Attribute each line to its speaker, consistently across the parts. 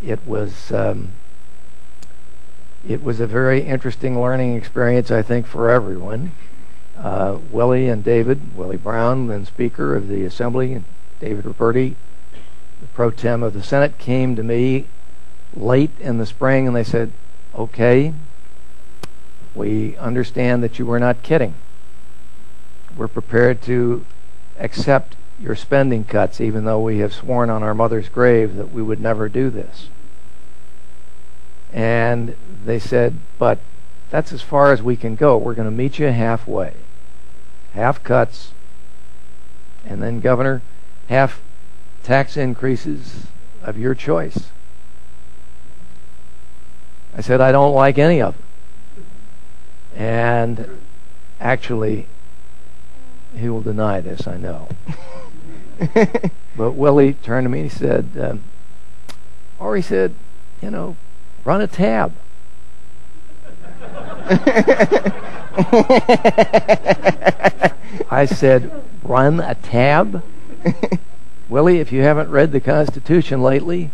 Speaker 1: it was a very interesting learning experience, I think, for everyone. Willie and David, Willie Brown, then Speaker of the Assembly, and David Roberti, the pro tem of the Senate, came to me late in the spring and they said, okay, we understand that you were not kidding. We're prepared to accept your spending cuts, even though we have sworn on our mother's grave that we would never do this. And they said, but that's as far as we can go. We're going to meet you halfway. Half cuts, and then, Governor, half tax increases of your choice. I said, I don't like any of them. And actually, he will deny this, I know. But Willie turned to me and he said, or he said, you know, run a tab. I said, run a tab? Willie, if you haven't read the Constitution lately,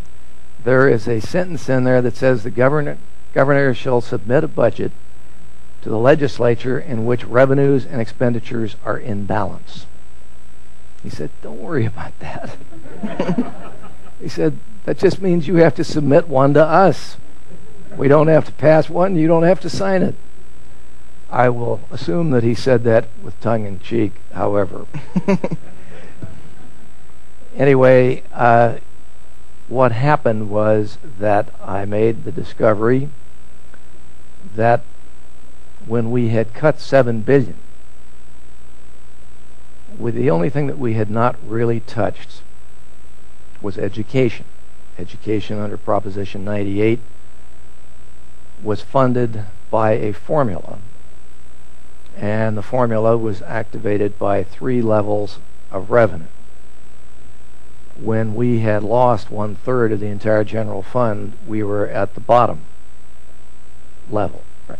Speaker 1: there is a sentence in there that says the governor shall submit a budget to the legislature in which revenues and expenditures are in balance. He said, don't worry about that. He said, that just means you have to submit one to us. We don't have to pass one. You don't have to sign it. I will assume that he said that with tongue in cheek, however. Anyway, what happened was that I made the discovery that when we had cut $7 billion, the only thing that we had not really touched was education. Education under Proposition 98 was funded by a formula, and the formula was activated by 3 levels of revenue. When we had lost 1/3 of the entire general fund, we were at the bottom level. Right.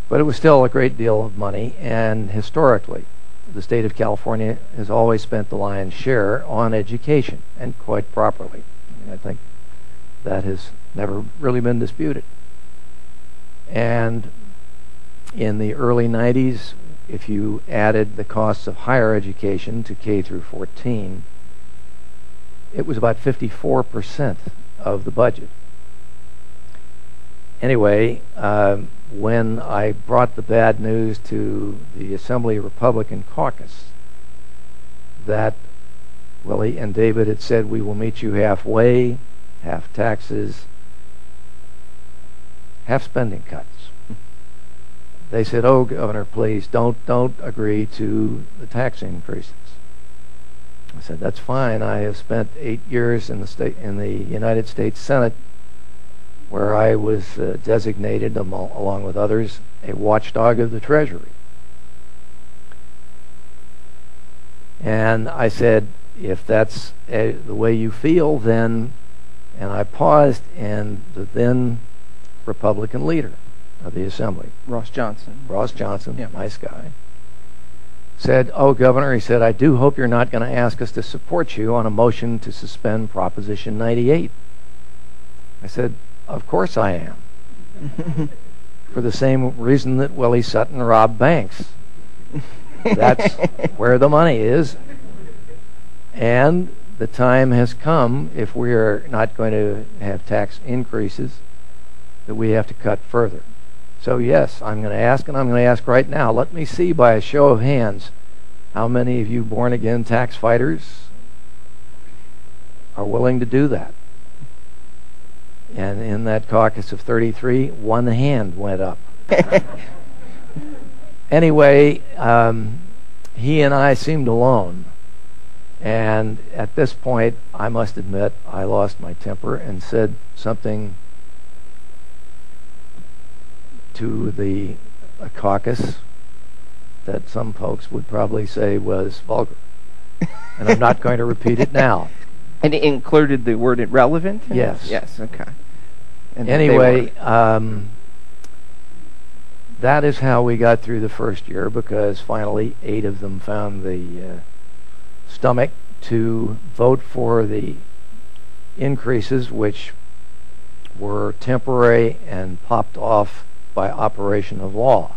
Speaker 1: But it was still a great deal of money, and historically, the state of California has always spent the lion's share on education, and quite properly. I think that has never really been disputed. And in the early 90s, if you added the costs of higher education to K through 14, it was about 54% of the budget. Anyway, when I brought the bad news to the Assembly Republican caucus that Willie and David had said, we will meet you halfway, half taxes, half spending cuts. They said, oh, Governor, please, don't agree to the tax increases. I said, that's fine. I have spent 8 years in the United States Senate, where I was designated, along with others, a watchdog of the Treasury. And I said, if that's the way you feel, then, and I paused, and the then Republican leader of the Assembly,
Speaker 2: Ross Johnson,
Speaker 1: yeah, nice guy, said, oh, Governor, he said, I do hope you're not going to ask us to support you on a motion to suspend Proposition 98. I said, of course I am. For the same reason that Willie Sutton robbed banks. That's where the money is. And the time has come, if we are not going to have tax increases, that we have to cut further. So yes, I'm going to ask, and I'm going to ask right now. Let me see by a show of hands how many of you born-again tax fighters are willing to do that. And in that caucus of 33, one hand went up. Anyway, he and I seemed alone. And at this point, I must admit, I lost my temper and said something to the caucus that some folks would probably say was vulgar. And I'm not going to repeat it now.
Speaker 2: And it included the word irrelevant?
Speaker 1: Yes.
Speaker 2: Yes, okay. And
Speaker 1: anyway, that is how we got through the first year, because finally 8 of them found the stomach to vote for the increases which were temporary and popped off by operation of law.